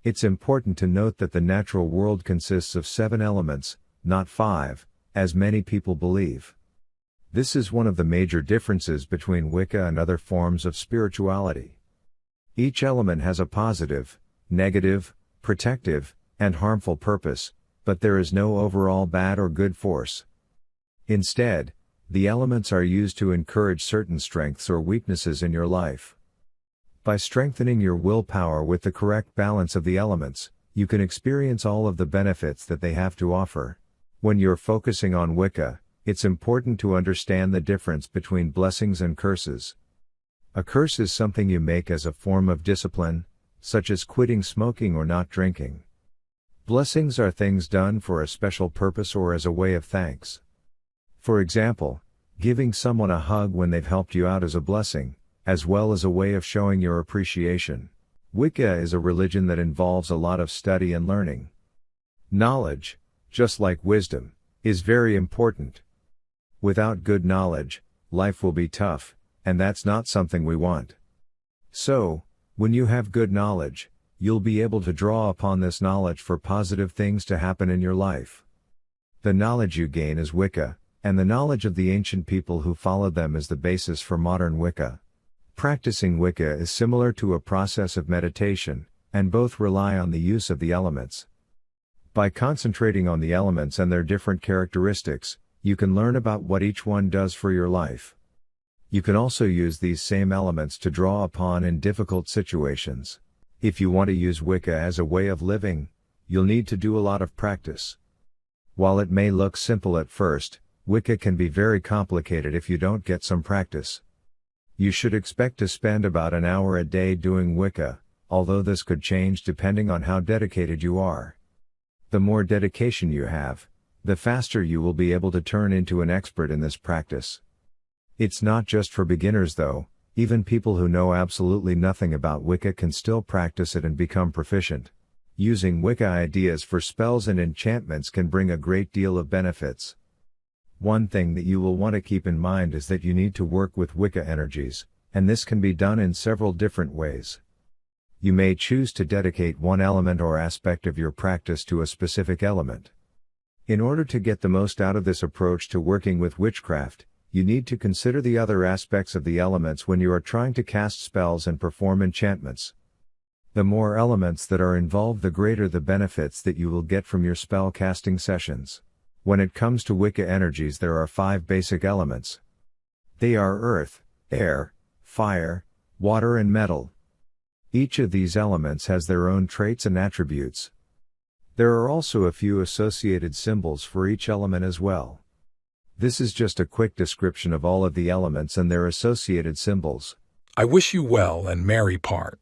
It's important to note that the natural world consists of 7 elements, not 5, as many people believe. This is one of the major differences between Wicca and other forms of spirituality. Each element has a positive, negative, protective, and harmful purpose, but there is no overall bad or good force. Instead, the elements are used to encourage certain strengths or weaknesses in your life. By strengthening your willpower with the correct balance of the elements, you can experience all of the benefits that they have to offer. When you're focusing on Wicca, it's important to understand the difference between blessings and curses. A curse is something you make as a form of discipline, such as quitting smoking or not drinking. Blessings are things done for a special purpose or as a way of thanks. For example, giving someone a hug when they've helped you out is a blessing, as well as a way of showing your appreciation. Wicca is a religion that involves a lot of study and learning. Knowledge, just like wisdom, is very important. Without good knowledge, life will be tough, and that's not something we want. So, when you have good knowledge, you'll be able to draw upon this knowledge for positive things to happen in your life. The knowledge you gain is Wicca, and the knowledge of the ancient people who followed them is the basis for modern Wicca. Practicing Wicca is similar to a process of meditation, and both rely on the use of the elements. By concentrating on the elements and their different characteristics, you can learn about what each one does for your life. You can also use these same elements to draw upon in difficult situations. If you want to use Wicca as a way of living, you'll need to do a lot of practice. While it may look simple at first, Wicca can be very complicated if you don't get some practice. You should expect to spend about an hour a day doing Wicca, although this could change depending on how dedicated you are. The more dedication you have, the faster you will be able to turn into an expert in this practice. It's not just for beginners though, even people who know absolutely nothing about Wicca can still practice it and become proficient. Using Wicca ideas for spells and enchantments can bring a great deal of benefits. One thing that you will want to keep in mind is that you need to work with Wicca energies, and this can be done in several different ways. You may choose to dedicate one element or aspect of your practice to a specific element. In order to get the most out of this approach to working with witchcraft, you need to consider the other aspects of the elements when you are trying to cast spells and perform enchantments. The more elements that are involved, the greater the benefits that you will get from your spell casting sessions. When it comes to Wicca energies, there are 5 basic elements. They are earth, air, fire, water and metal. Each of these elements has their own traits and attributes. There are also a few associated symbols for each element as well. This is just a quick description of all of the elements and their associated symbols. I wish you well and merry part.